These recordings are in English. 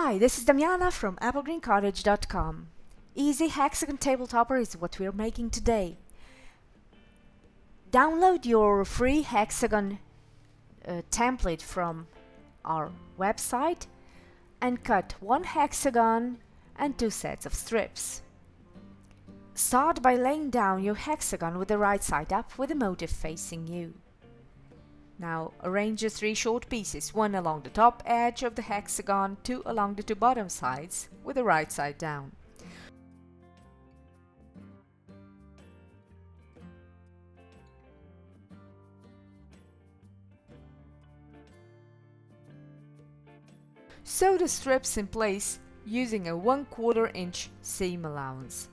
Hi, this is Damiana from applegreencottage.com. Easy hexagon table topper is what we're making today. Download your free hexagon template from our website and cut one hexagon and two sets of strips. Start by laying down your hexagon with the right side up with the motif facing you. Now arrange the three short pieces, one along the top edge of the hexagon, two along the two bottom sides with the right side down. Sew the strips in place using a 1/4 inch seam allowance.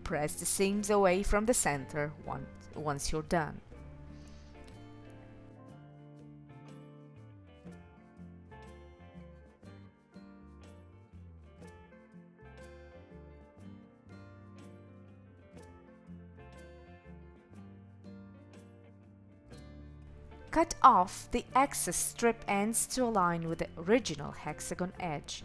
Press the seams away from the center once you're done. Cut off the excess strip ends to align with the original hexagon edge.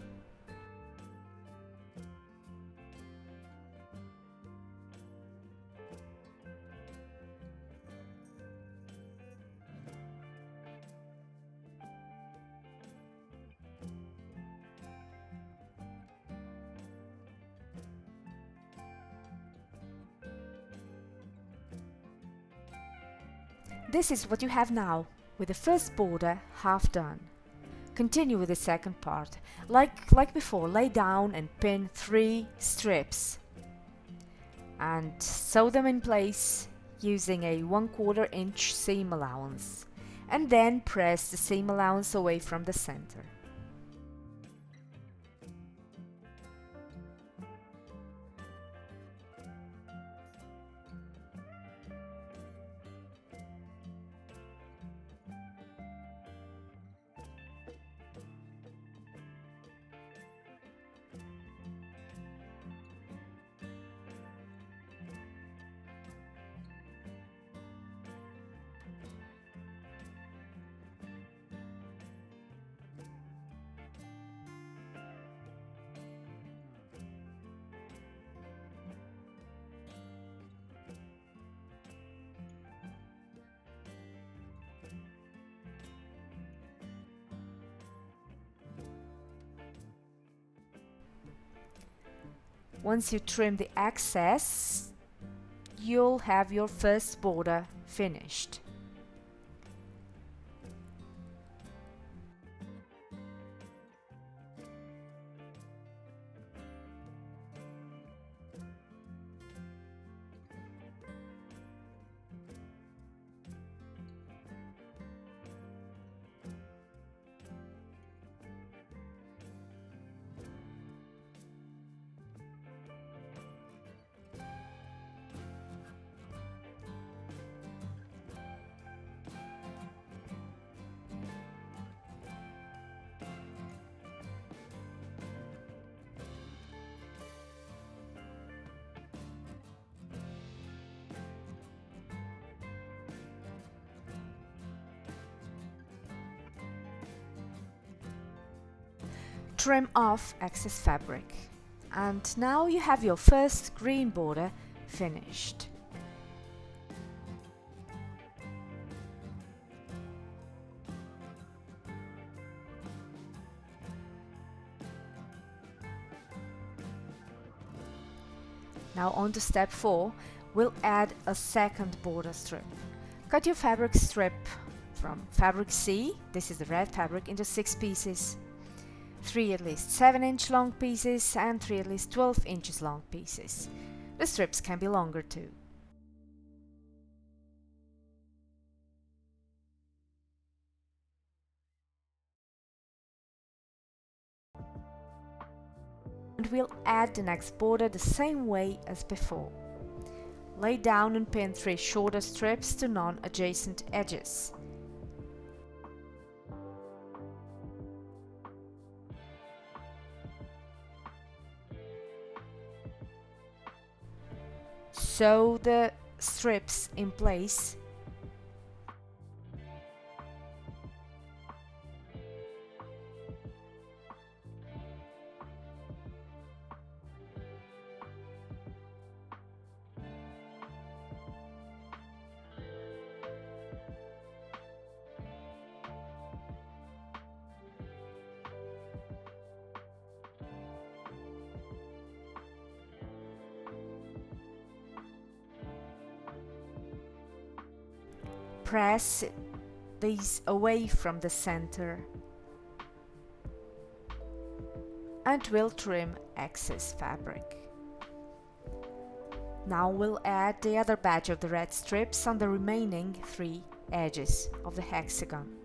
This is what you have now, with the first border half done. Continue with the second part. Like before, lay down and pin 3 strips and sew them in place using a 1/4 inch seam allowance, and then press the seam allowance away from the center. Once you trim the excess, you'll have your first border finished. Trim off excess fabric, and now you have your first green border finished. Now on to step 4, we'll add a second border strip. Cut your fabric strip from fabric C, this is the red fabric, into 6 pieces. 3 at least 7-inch long pieces and 3 at least 12 inches long pieces. The strips can be longer too. and we'll add the next border the same way as before. Lay down and pin 3 shorter strips to non-adjacent edges. Sew the strips in place. Press these away from the center and we'll trim excess fabric. Now we'll add the other batch of the red strips on the remaining 3 edges of the hexagon.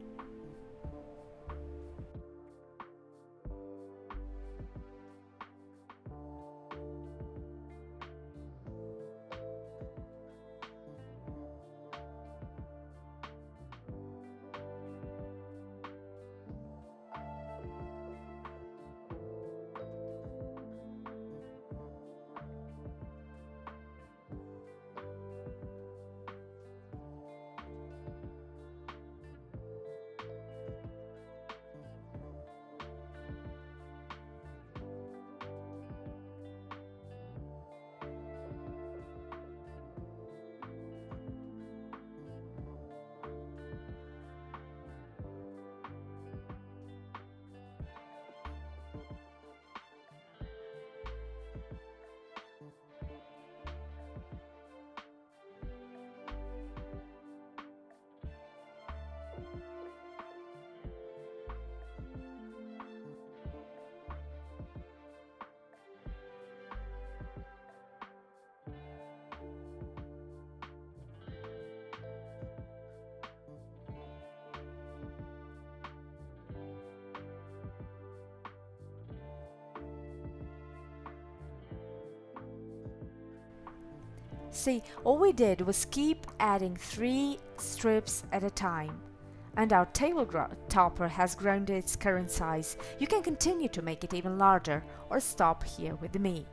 See, all we did was keep adding 3 strips at a time. And our table topper has grown to its current size. You can continue to make it even larger or stop here with me.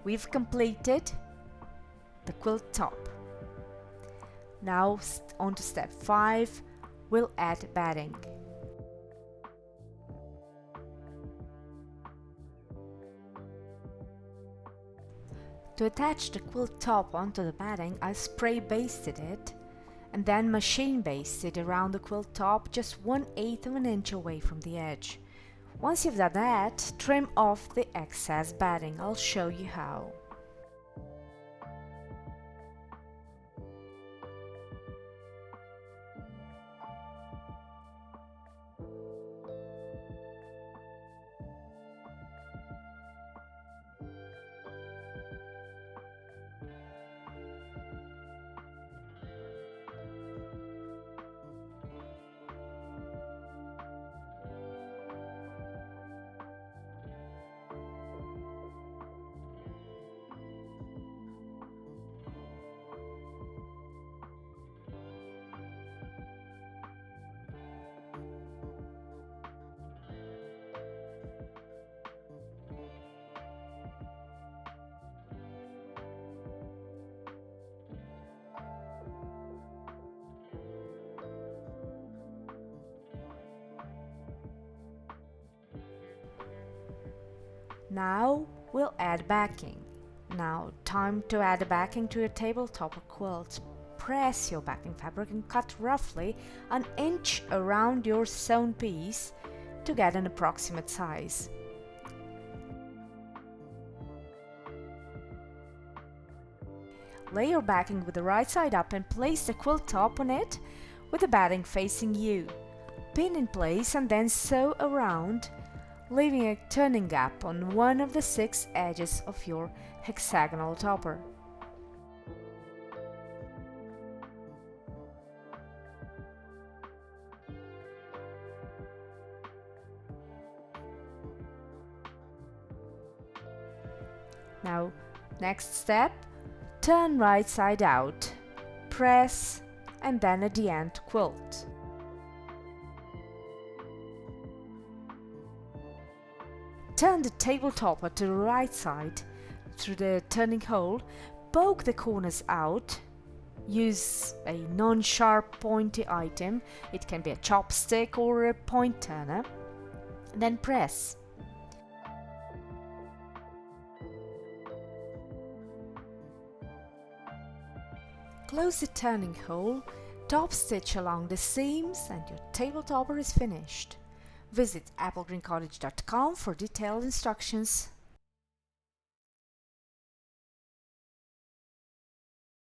We've completed the quilt top. Now on to step 5, we'll add batting. To attach the quilt top onto the batting, I spray basted it and then machine basted around the quilt top just 1/8 of an inch away from the edge. Once you've done that, trim off the excess batting. I'll show you how. Now we'll add backing. Now time to add the backing to your tabletop or quilt. Press your backing fabric and cut roughly 1 inch around your sewn piece to get an approximate size. Lay your backing with the right side up and place the quilt top on it with the batting facing you. Pin in place and then sew around, leaving a turning gap on one of the 6 edges of your hexagonal topper. Now, next step, turn right side out, press, and then at the end quilt. Turn the table topper to the right side through the turning hole, poke the corners out, use a non-sharp pointy item, it can be a chopstick or a point turner, then press. Close the turning hole, top stitch along the seams, and your table topper is finished. Visit applegreencottage.com for detailed instructions.